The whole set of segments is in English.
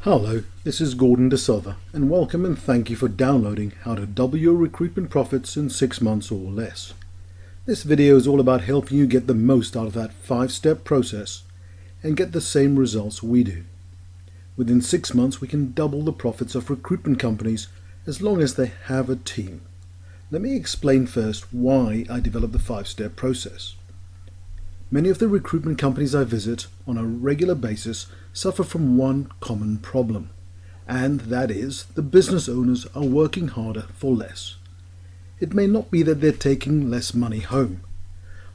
Hello, this is Gordon D'Silva, and welcome and thank you for downloading How to Double Your Recruitment Profits in 6 months or less. This video is all about helping you get the most out of that 5-step process and get the same results we do. Within 6 months we can double the profits of recruitment companies as long as they have a team. Let me explain first why I developed the 5-step process. Many of the recruitment companies I visit on a regular basis suffer from one common problem, and that is the business owners are working harder for less. It may not be that they're taking less money home.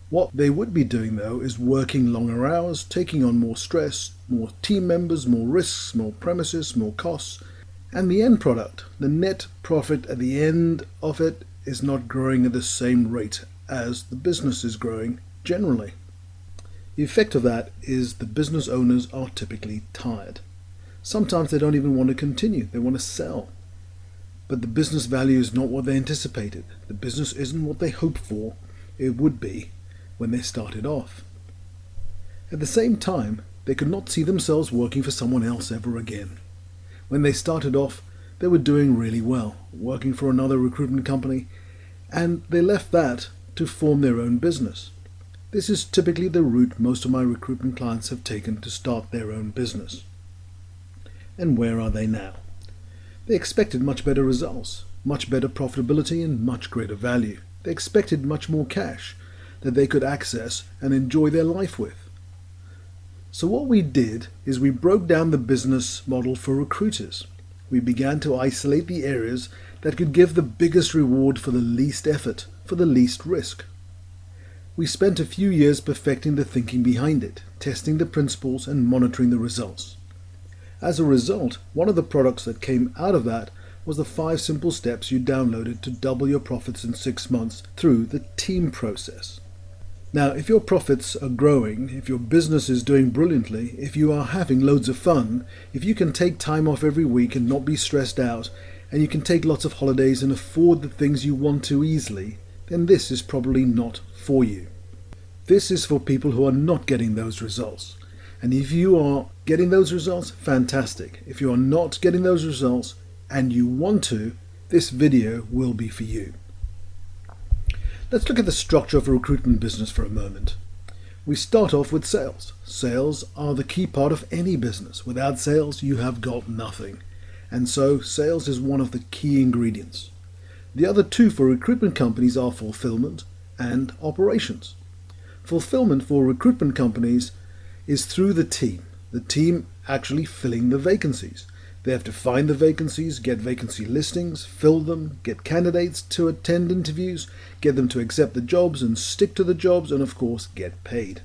What they would be doing though is working longer hours, taking on more stress, more team members, more risks, more premises, more costs, and the end product, the net profit at the end of it, is not growing at the same rate as the business is growing generally. The effect of that is the business owners are typically tired. Sometimes they don't even want to continue, they want to sell. But the business value is not what they anticipated. The business isn't what they hoped for it would be when they started off. At the same time, they could not see themselves working for someone else ever again. When they started off, they were doing really well, working for another recruitment company, and they left that to form their own business. This is typically the route most of my recruitment clients have taken to start their own business. And where are they now? They expected much better results, much better profitability, and much greater value. They expected much more cash that they could access and enjoy their life with. So what we did is we broke down the business model for recruiters. We began to isolate the areas that could give the biggest reward for the least effort, for the least risk. We spent a few years perfecting the thinking behind it, testing the principles and monitoring the results. As a result, one of the products that came out of that was the 5 simple steps you downloaded to double your profits in 6 months through the team process. Now, if your profits are growing, if your business is doing brilliantly, if you are having loads of fun, if you can take time off every week and not be stressed out, and you can take lots of holidays and afford the things you want to easily, then this is probably not for you. This is for people who are not getting those results. And if you are getting those results, fantastic. If you are not getting those results and you want to, this video will be for you. Let's look at the structure of a recruitment business for a moment. We start off with sales. Sales are the key part of any business. Without sales, you have got nothing. And so sales is one of the key ingredients. The other two for recruitment companies are fulfillment and operations. Fulfillment for recruitment companies is through the team actually filling the vacancies. They have to find the vacancies, get vacancy listings, fill them, get candidates to attend interviews, get them to accept the jobs and stick to the jobs, and of course get paid.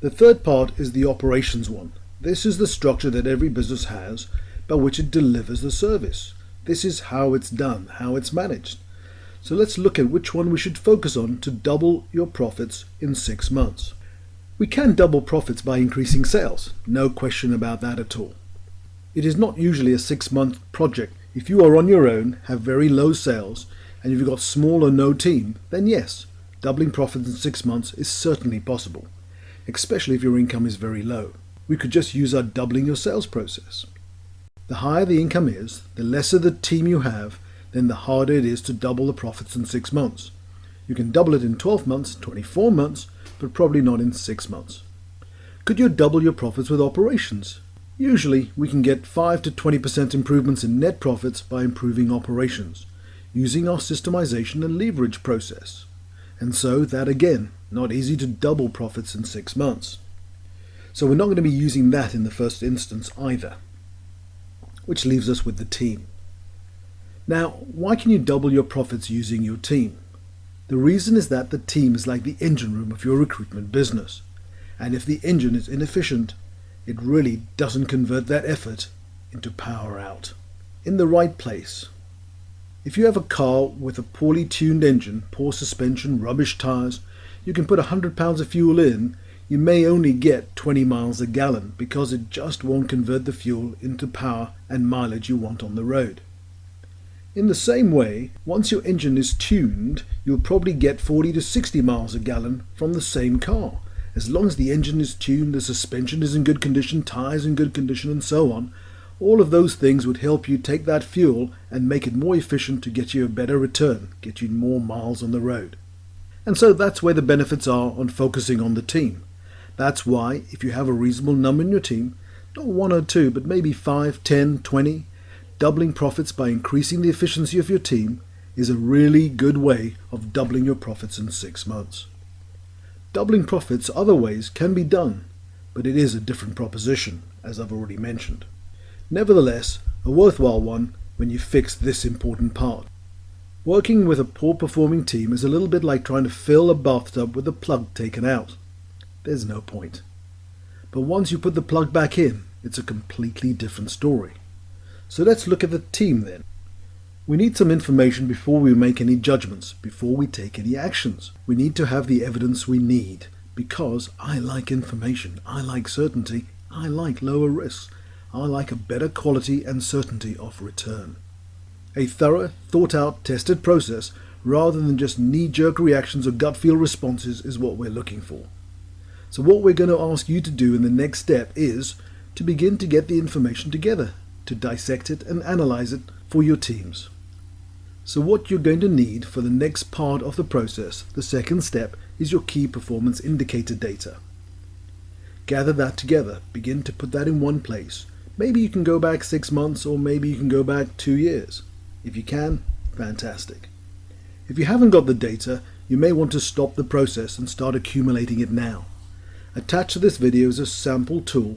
The third part is the operations one. This is the structure that every business has by which it delivers the service. This is how it's done, how it's managed. So let's look at which one we should focus on to double your profits in 6 months. We can double profits by increasing sales, no question about that at all. It is not usually a 6-month project. If you are on your own, have very low sales, and you've got small or no team, then yes, doubling profits in 6 months is certainly possible, especially if your income is very low. We could just use our doubling your sales process. The higher the income is, the lesser the team you have, then the harder it is to double the profits in 6 months. You can double it in 12 months, 24 months, but probably not in 6 months. Could you double your profits with operations? Usually, we can get 5 to 20% improvements in net profits by improving operations, using our systemization and leverage process. And so that again, not easy to double profits in 6 months. So we're not going to be using that in the first instance either, which leaves us with the team. Now, why can you double your profits using your team? The reason is that the team is like the engine room of your recruitment business. And if the engine is inefficient, it really doesn't convert that effort into power out, in the right place. If you have a car with a poorly tuned engine, poor suspension, rubbish tires, you can put 100 pounds of fuel in, you may only get 20 miles a gallon because it just won't convert the fuel into power and mileage you want on the road. In the same way, once your engine is tuned, you'll probably get 40 to 60 miles a gallon from the same car. As long as the engine is tuned, the suspension is in good condition, tires in good condition, and so on, All of those things would help you take that fuel and make it more efficient to get you a better return, get you more miles on the road. And so that's where the benefits are on focusing on the team. That's why if you have a reasonable number in your team, not 1 or 2, but maybe 5, 10, 20, doubling profits by increasing the efficiency of your team is a really good way of doubling your profits in 6 months. Doubling profits other ways can be done, but it is a different proposition, as I've already mentioned. Nevertheless, a worthwhile one when you fix this important part. Working with a poor performing team is a little bit like trying to fill a bathtub with the plug taken out. There's no point. But once you put the plug back in, it's a completely different story. So let's look at the team then. We need some information before we make any judgments, before we take any actions. We need to have the evidence we need, because I like information, I like certainty, I like lower risks, I like a better quality and certainty of return. A thorough, thought-out, tested process, rather than just knee-jerk reactions or gut feel responses, is what we're looking for. So what we're going to ask you to do in the next step is to begin to get the information together, to dissect it and analyze it for your teams. So what you're going to need for the next part of the process, the second step, is your key performance indicator data. Gather that together, begin to put that in one place. Maybe you can go back 6 months, or maybe you can go back 2 years. If you can, fantastic. If you haven't got the data, you may want to stop the process and start accumulating it now. Attached to this video is a sample tool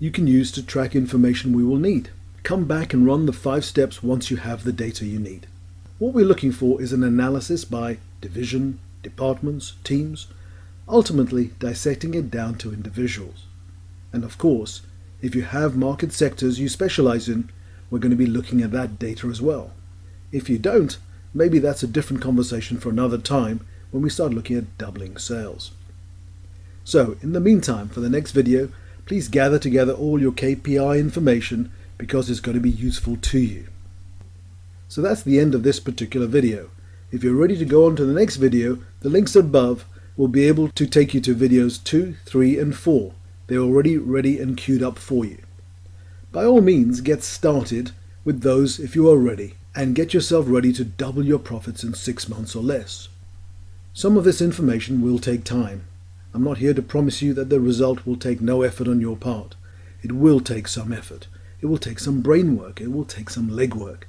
you can use to track information we will need. Come back and run the 5 steps once you have the data you need. What we're looking for is an analysis by division, departments, teams, ultimately dissecting it down to individuals. And of course, if you have market sectors you specialize in, we're going to be looking at that data as well. If you don't, maybe that's a different conversation for another time when we start looking at doubling sales. So, in the meantime, for the next video, please gather together all your KPI information because it's going to be useful to you. So that's the end of this particular video. If you're ready to go on to the next video, the links above will be able to take you to videos 2, 3 and 4. They're already ready and queued up for you. By all means, get started with those if you are ready, and get yourself ready to double your profits in 6 months or less. Some of this information will take time. I'm not here to promise you that the result will take no effort on your part. It will take some effort. It will take some brain work. It will take some legwork.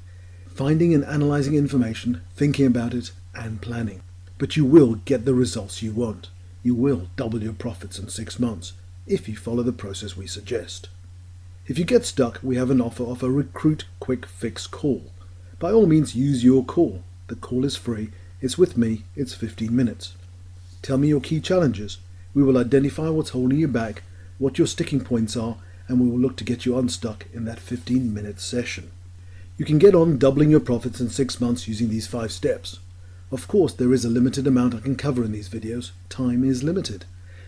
Finding and analyzing information, thinking about it, and planning. But you will get the results you want. You will double your profits in 6 months if you follow the process we suggest. If you get stuck, we have an offer of a Recruit Quick Fix call. By all means, use your call. The call is free. It's with me. It's 15 minutes. Tell me your key challenges. We will identify what's holding you back, what your sticking points are, and we will look to get you unstuck in that 15-minute session. You can get on doubling your profits in 6 months using these 5 steps. Of course, there is a limited amount I can cover in these videos. Time is limited.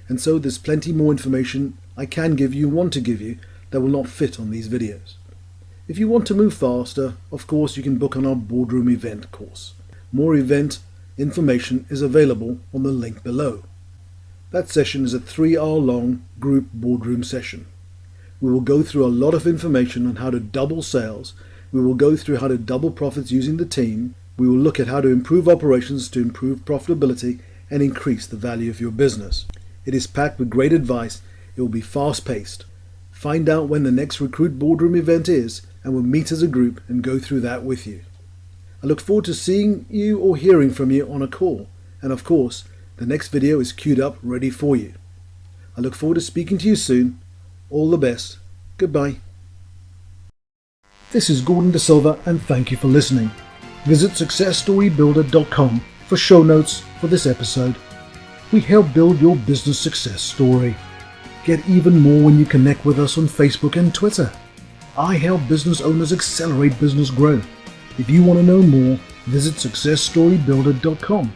And so there's plenty more information I can give you, want to give you, that will not fit on these videos. If you want to move faster, of course you can book on our boardroom event course. More event information is available on the link below. That session is a 3-hour-long group boardroom session. We will go through a lot of information on how to double sales. We will go through how to double profits using the team. We will look at how to improve operations to improve profitability and increase the value of your business. It is packed with great advice. It will be fast-paced. Find out when the next Recruit Boardroom event is, and we'll meet as a group and go through that with you. I look forward to seeing you or hearing from you on a call. And of course, the next video is queued up, ready for you. I look forward to speaking to you soon. All the best. Goodbye. This is Gordon D'Silva, and thank you for listening. Visit successstorybuilder.com for show notes for this episode. We help build your business success story. Get even more when you connect with us on Facebook and Twitter. I help business owners accelerate business growth. If you want to know more, visit successstorybuilder.com.